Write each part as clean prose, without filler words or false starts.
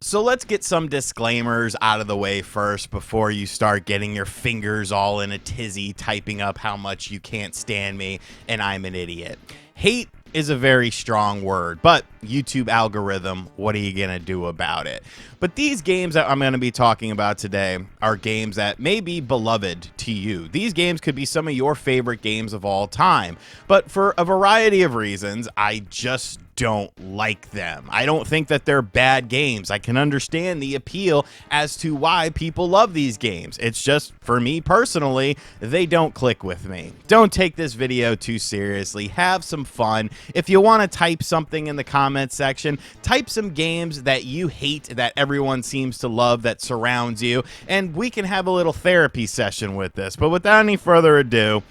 So let's get some disclaimers out of the way first before you start getting your fingers all in a tizzy typing up how much you can't stand me and I'm an idiot. Hate is a very strong word, but YouTube algorithm, what are you going to do about it? But these games that I'm going to be talking about today are games that may be beloved to you. These games could be some of your favorite games of all time, but for a variety of reasons, I just don't like them. I don't think that they're bad games. I can understand the appeal as to why people love these games. It's just, for me personally, they don't click with me. Don't take this video too seriously. Have some fun. If you want to type something in the comments section, type some games that you hate that everyone seems to love that surrounds you, and we can have a little therapy session with this. But without any further ado,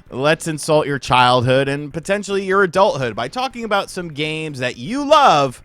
let's insult your childhood and potentially your adulthood by talking about some games that you love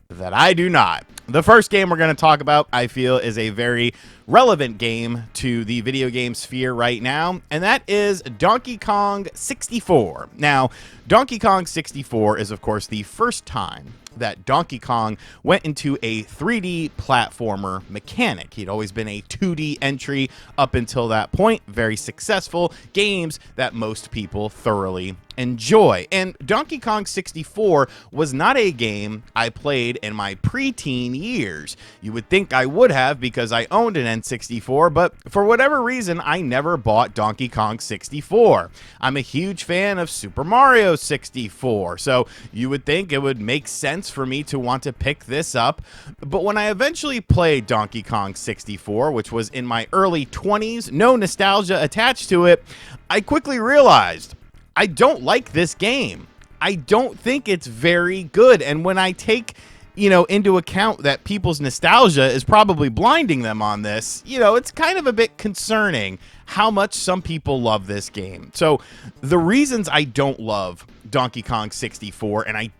that I do not. The first game we're going to talk about, I feel, is a very relevant game to the video game sphere right now, and that is Donkey Kong 64. Now, Donkey Kong 64 is, of course, the first time that Donkey Kong went into a 3D platformer mechanic. He'd always been a 2D entry up until that point. Very successful games that most people thoroughly enjoy. And Donkey Kong 64 was not a game I played in my preteen years. You would think I would have because I owned an N64, but for whatever reason, I never bought Donkey Kong 64. I'm a huge fan of Super Mario 64, so you would think it would make sense for me to want to pick this up. But when I eventually played Donkey Kong 64, which was in my early 20s, no nostalgia attached to it, I quickly realized I don't like this game. I don't think it's very good. And when I take, into account that people's nostalgia is probably blinding them on this, it's kind of a bit concerning how much some people love this game. So the reasons I don't love Donkey Kong 64, and I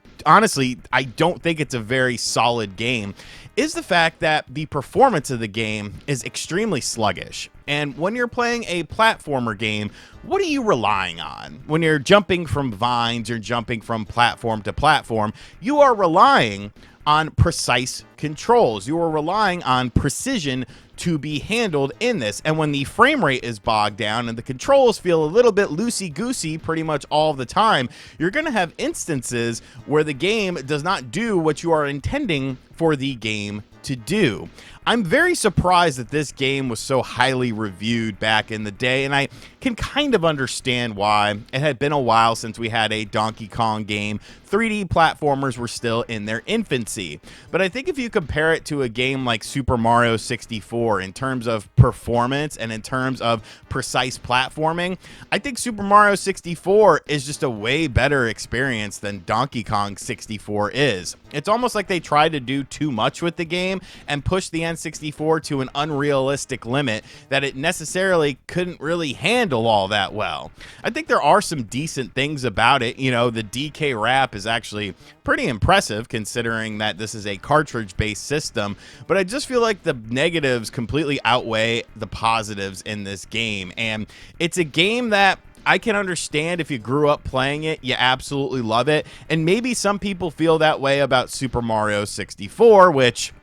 don't think it's a very solid game, is the fact that the performance of the game is extremely sluggish. And when you're playing a platformer game, what are you relying on? When you're jumping from vines or jumping from platform to platform, you are relying on precise controls. You are relying on precision to be handled in this. And when the frame rate is bogged down and the controls feel a little bit loosey-goosey pretty much all the time, you're going to have instances where the game does not do what you are intending for the game to do. I'm very surprised that this game was so highly reviewed back in the day, and I can kind of understand why. It had been a while since we had a Donkey Kong game. 3D platformers were still in their infancy. But I think if you compare it to a game like Super Mario 64 in terms of performance and in terms of precise platforming, I think Super Mario 64 is just a way better experience than Donkey Kong 64 is. It's almost like they tried to do too much with the game and push the N64 to an unrealistic limit that it necessarily couldn't really handle all that well. I think there are some decent things about it. The DK wrap is actually pretty impressive considering that this is a cartridge-based system, but I just feel like the negatives completely outweigh the positives in this game. And it's a game that I can understand if you grew up playing it, you absolutely love it. And maybe some people feel that way about Super Mario 64, which,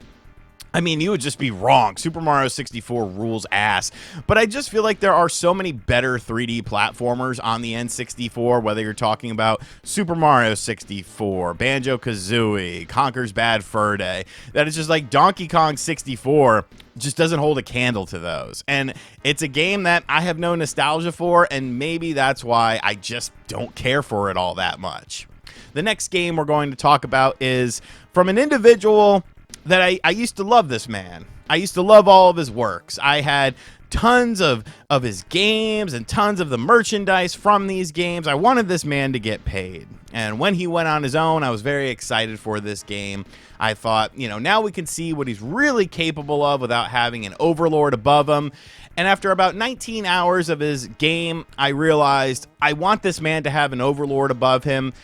you would just be wrong. Super Mario 64 rules ass. But I just feel like there are so many better 3D platformers on the N64, whether you're talking about Super Mario 64, Banjo-Kazooie, Conker's Bad Fur Day, that it's just like Donkey Kong 64 just doesn't hold a candle to those. And it's a game that I have no nostalgia for, and maybe that's why I just don't care for it all that much. The next game we're going to talk about is from an individual that I used to love. This man, I used to love all of his works. I had tons of his games and tons of the merchandise from these games. I wanted this man to get paid. And when he went on his own, I was very excited for this game. I thought, now we can see what he's really capable of without having an overlord above him. And after about 19 hours of his game, I realized I want this man to have an overlord above him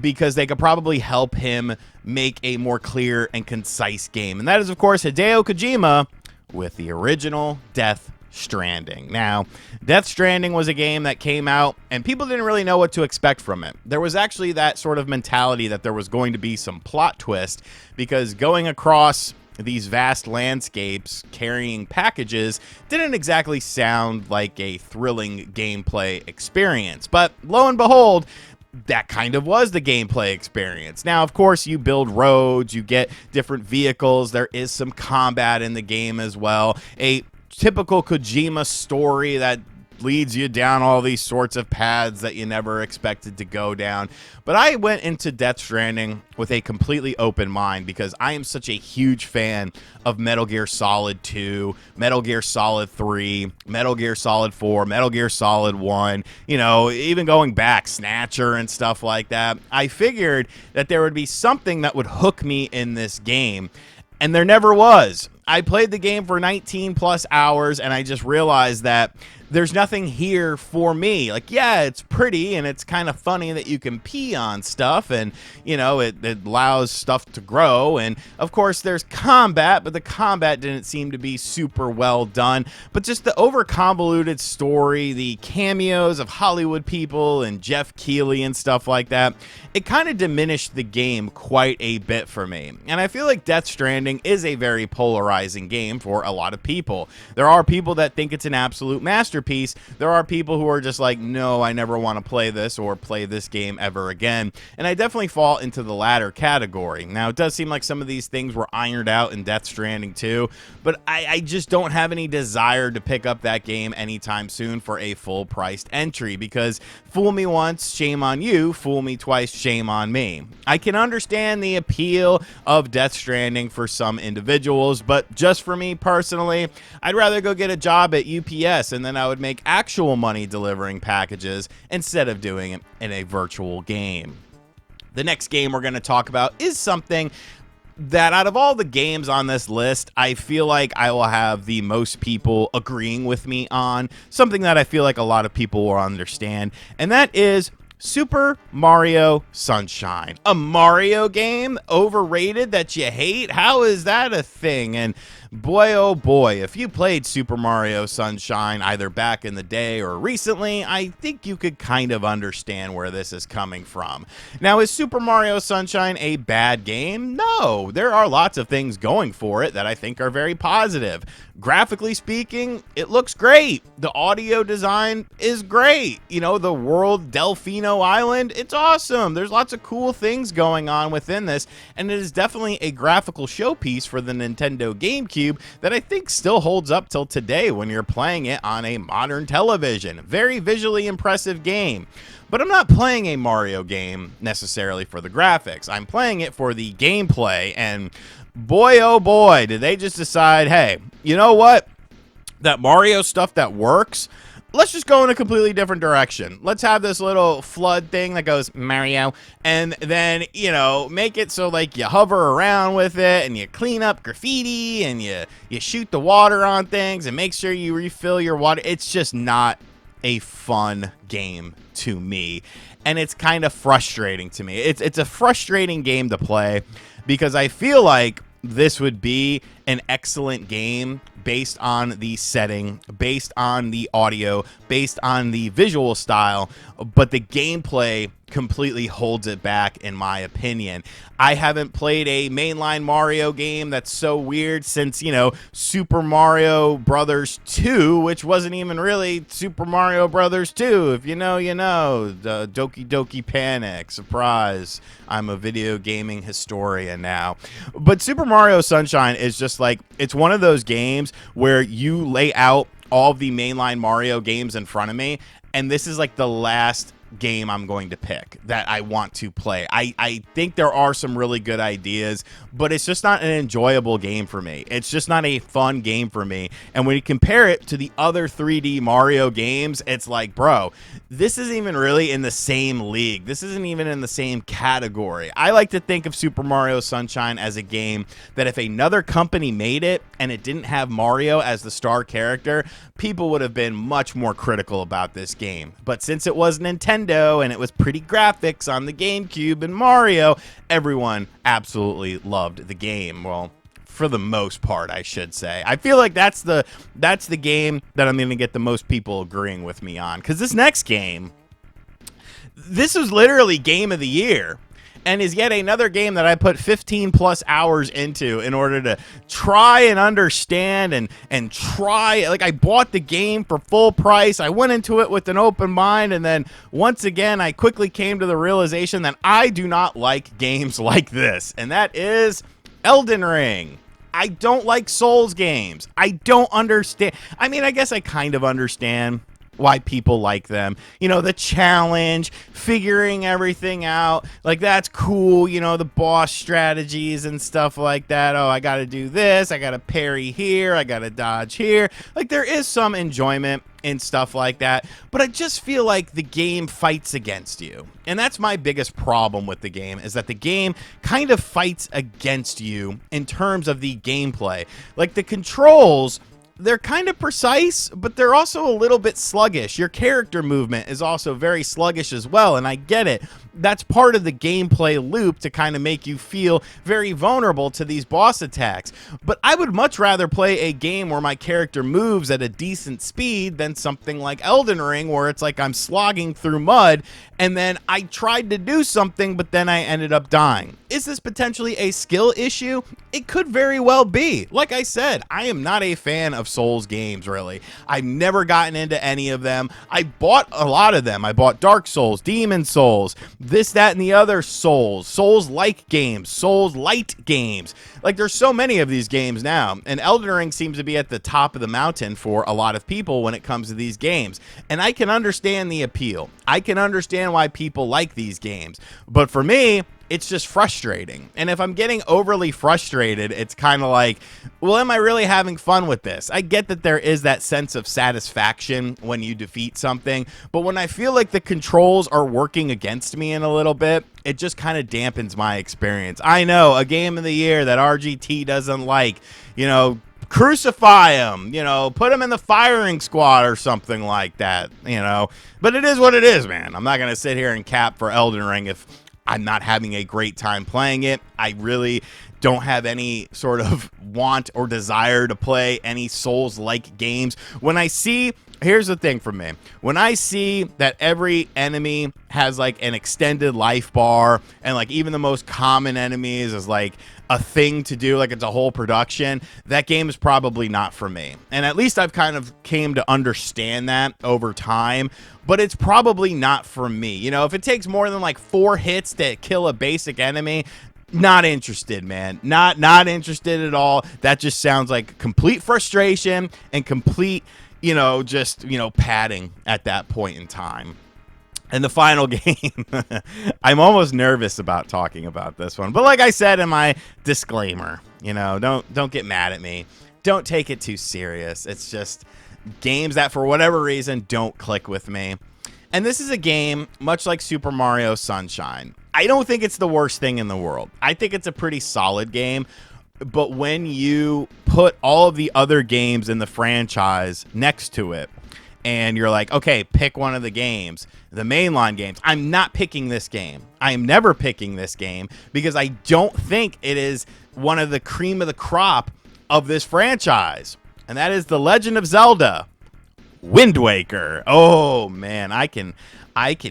because they could probably help him make a more clear and concise game. And that is, of course, Hideo Kojima with the original Death Stranding. Now, Death Stranding was a game that came out and people didn't really know what to expect from it. There was actually that sort of mentality that there was going to be some plot twist because going across these vast landscapes carrying packages didn't exactly sound like a thrilling gameplay experience. But lo and behold, that kind of was the gameplay experience. Now, of course, you build roads, you get different vehicles, there is some combat in the game as well. A typical Kojima story that leads you down all these sorts of paths that you never expected to go down. But I went into Death Stranding with a completely open mind because I am such a huge fan of Metal Gear Solid 2, Metal Gear Solid 3, Metal Gear Solid 4, Metal Gear Solid 1, you know, even going back, Snatcher and stuff like that. I figured that there would be something that would hook me in this game, and there never was. I played the game for 19 plus hours, and I just realized that there's nothing here for me. Like, yeah, it's pretty and it's kind of funny that you can pee on stuff, and, you know, it allows stuff to grow. And of course there's combat, but the combat didn't seem to be super well done. But just the over convoluted story, the cameos of Hollywood people and Jeff Keighley and stuff like that, it kind of diminished the game quite a bit for me. And I feel like Death Stranding is a very polarizing game for a lot of people. There are people that think it's an absolute masterpiece. There are people who are just like, no, I never want to play this or play this game ever again. And I definitely fall into the latter category. Now, it does seem like some of these things were ironed out in Death Stranding too, but I just don't have any desire to pick up that game anytime soon for a full-priced entry, because fool me once, shame on you. Fool me twice, shame on me. I can understand the appeal of Death Stranding for some individuals, but just for me personally, I'd rather go get a job at UPS, and then I would make actual money delivering packages instead of doing it in a virtual game. The next game we're going to talk about is something that out of all the games on this list, I feel like I will have the most people agreeing with me on, something that I feel like a lot of people will understand, and that is Super Mario Sunshine. A Mario game overrated that you hate? How is that a thing? And boy, oh boy, if you played Super Mario Sunshine either back in the day or recently, I think you could kind of understand where this is coming from. Now, is Super Mario Sunshine a bad game? No, there are lots of things going for it that I think are very positive. Graphically speaking, it looks great. The audio design is great. You know, the world Delfino Island, it's awesome. There's lots of cool things going on within this, and it is definitely a graphical showpiece for the Nintendo GameCube that I think still holds up till today when you're playing it on a modern television. Very visually impressive game. But I'm not playing a Mario game necessarily for the graphics. I'm playing it for the gameplay, and boy, oh boy, did they just decide, hey, you know what? That Mario stuff that works, let's just go in a completely different direction. Let's have this little flood thing that goes Mario, and then, you know, make it so like you hover around with it and you clean up graffiti and you shoot the water on things and make sure you refill your water. It's just not a fun game to me, and it's kind of frustrating to me. It's a frustrating game to play because I feel like this would be an excellent game based on the setting, based on the audio, based on the visual style, but the gameplay completely holds it back, in my opinion. I haven't played a mainline Mario game that's so weird since, you know, Super Mario Brothers 2, which wasn't even really Super Mario Brothers 2. If you know, you know. The Doki Doki Panic. Surprise. I'm a video gaming historian now. But Super Mario Sunshine is just like, it's one of those games where you lay out all of the mainline Mario games in front of me, and this is like the last game I'm going to pick that I want to play. I think there are some really good ideas, but it's just not an enjoyable game for me. It's just not a fun game for me. And when you compare it to the other 3D Mario games, it's like, bro, this isn't even really in the same league. This isn't even in the same category. I like to think of Super Mario Sunshine as a game that if another company made it and it didn't have Mario as the star character, people would have been much more critical about this game. But since it was Nintendo and it was pretty graphics on the GameCube and Mario, everyone absolutely loved the game. Well, for the most part, I should say. I feel like that's the game that I'm going to get the most people agreeing with me on, because this next game, this was literally game of the year. and is yet another game that I put 15 plus hours into in order to try and understand and try. Like, I bought the game for full price. I went into it with an open mind, and then once again I quickly came to the realization that I do not like games like this, and that is Elden Ring. I don't like Souls games. I don't understand. I mean, I guess I kind of understand why people like them. You know, the challenge, figuring everything out, like, that's cool. You know, the boss strategies and stuff like that. Oh, I gotta do this, I gotta parry here, I gotta dodge here. Like, there is some enjoyment in stuff like that, but I just feel like the game fights against you. And that's my biggest problem with the game, is that the game kind of fights against you in terms of the gameplay. Like, the controls, they're kind of precise, but they're also a little bit sluggish. Your character movement is also very sluggish as well, and I get it. That's part of the gameplay loop to kind of make you feel very vulnerable to these boss attacks. But I would much rather play a game where my character moves at a decent speed than something like Elden Ring, where it's like I'm slogging through mud, and then I tried to do something, but then I ended up dying. Is this potentially a skill issue? It could very well be. Like I said, I am not a fan of Souls games, really. I've never gotten into any of them. I bought a lot of them. I bought Dark Souls, Demon Souls, this, that, and the other Souls, Souls-like games, Souls-light games. Like, there's so many of these games now, and Elden Ring seems to be at the top of the mountain for a lot of people when it comes to these games. And I can understand the appeal. I can understand why people like these games. But for me, it's just frustrating. And if I'm getting overly frustrated, it's kind of like, well, am I really having fun with this? I get that there is that sense of satisfaction when you defeat something, but when I feel like the controls are working against me in a little bit, it just kind of dampens my experience. I know, a game of the year that RGT doesn't like, you know, crucify him, you know, put him in the firing squad or something like that, you know. But it is what it is, man. I'm not going to sit here and cap for Elden Ring if I'm not having a great time playing it. I really don't have any sort of want or desire to play any Souls-like games. When I see, here's the thing for me. When I see that every enemy has like an extended life bar, and like even the most common enemies is like a thing to do, like it's a whole production, that game is probably not for me. And at least I've kind of came to understand that over time, but it's probably not for me. You know, if it takes more than like 4 hits to kill a basic enemy, not interested, man. Not interested at all. That just sounds like complete frustration and complete, you know, just, you know, padding at that point in time. And the final game, I'm almost nervous about talking about this one. But like I said in my disclaimer, you know, don't get mad at me. Don't take it too serious. It's just games that for whatever reason don't click with me. And this is a game much like Super Mario Sunshine. I don't think it's the worst thing in the world. I think it's a pretty solid game. But when you put all of the other games in the franchise next to it, and you're like, okay, pick one of the games, the mainline games, I'm not picking this game. I am never picking this game because I don't think it is one of the cream of the crop of this franchise. And that is The Legend of Zelda Wind Waker. Oh, man, I can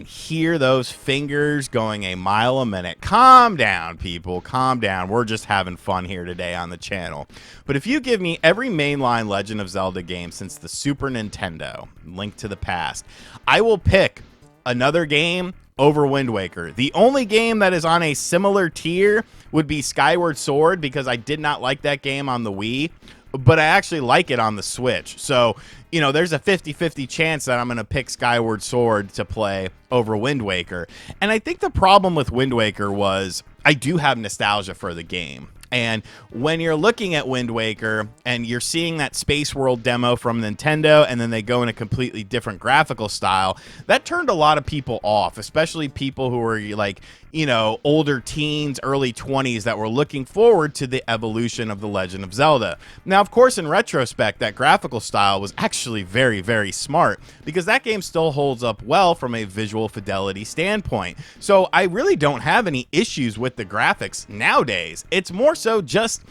hear those fingers going a mile a minute. Calm down, people. Calm down. We're just having fun here today on the channel. But if you give me every mainline Legend of Zelda game since the Super Nintendo, Link to the Past, I will pick another game over Wind Waker. The only game that is on a similar tier would be Skyward Sword, because I did not like that game on the Wii, but I actually like it on the Switch. So, you know, there's a 50-50 chance that I'm going to pick Skyward Sword to play over Wind Waker. And I think the problem with Wind Waker was I do have nostalgia for the game. And when you're looking at Wind Waker and you're seeing that Space World demo from Nintendo, and then they go in a completely different graphical style, that turned a lot of people off, especially people who were like, you know, older teens, early 20s that were looking forward to the evolution of The Legend of Zelda. Now, of course, in retrospect, that graphical style was actually very, very smart, because that game still holds up well from a visual fidelity standpoint. So I really don't have any issues with the graphics nowadays. It's more so just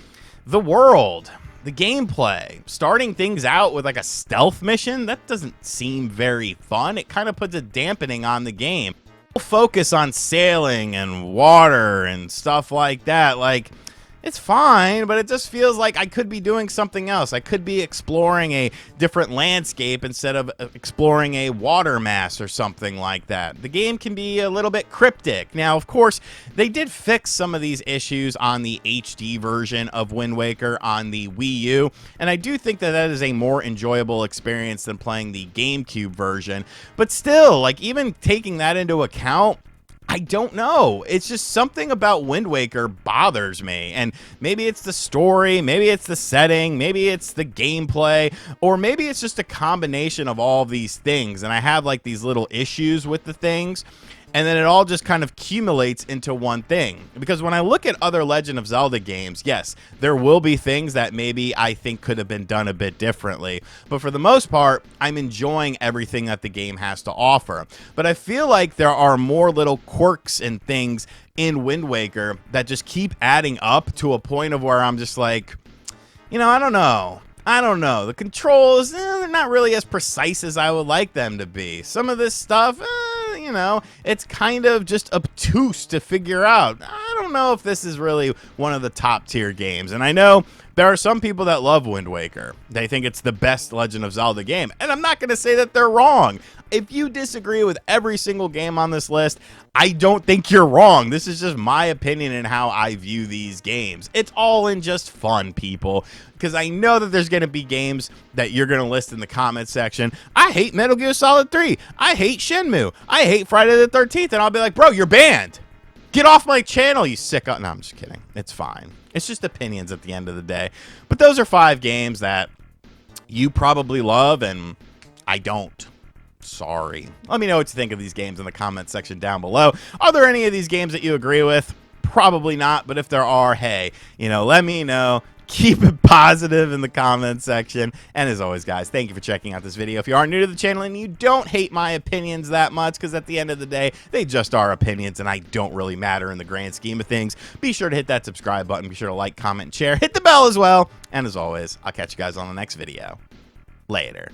the world, the gameplay. Starting things out with like a stealth mission, that doesn't seem very fun. It kind of puts a dampening on the game. focus on sailing and water and stuff like that. Like, it's fine, but it just feels like I could be doing something else. I could be exploring a different landscape instead of exploring a water mass or something like that. The game can be a little bit cryptic. Now, of course, they did fix some of these issues on the HD version of Wind Waker on the Wii U, and I do think that that is a more enjoyable experience than playing the GameCube version. But still, like, even taking that into account, I don't know. It's just something about Wind Waker bothers me. And maybe it's the story, maybe it's the setting, maybe it's the gameplay, or maybe it's just a combination of all these things. And I have like these little issues with the things. And then it all just kind of accumulates into one thing. Because when I look at other Legend of Zelda games, yes, there will be things that maybe I think could have been done a bit differently. But for the most part, I'm enjoying everything that the game has to offer. But I feel like there are more little quirks and things in Wind Waker that just keep adding up to a point of where I'm just like, you know, I don't know. The controls, they're not really as precise as I would like them to be. Some of this stuff, you know, it's kind of just obtuse to figure out. I don't know if this is really one of the top tier games. And I know there are some people that love Wind Waker. They think it's the best Legend of Zelda game. And I'm not going to say that they're wrong. If you disagree with every single game on this list, I don't think you're wrong. This is just my opinion and how I view these games. It's all in just fun, people. Because I know that there's going to be games that you're going to list in the comment section. I hate Metal Gear Solid 3. I hate Shenmue. I hate Friday the 13th. And I'll be like, bro, you're banned. Get off my channel, you sicko. No, I'm just kidding. It's fine. It's just opinions at the end of the day. But those are 5 games that you probably love and I don't. Sorry. Let me know what you think of these games in the comment section down below. Are there any of these games that you agree with? Probably not, but if there are, hey, you know, let me know. Keep it positive in the comment section. And as always, guys, thank you for checking out this video. If you are new to the channel and you don't hate my opinions that much, because at the end of the day, they just are opinions and I don't really matter in the grand scheme of things, be sure to hit that subscribe button. Be sure to like, comment, and share. Hit the bell as well. And as always, I'll catch you guys on the next video. Later.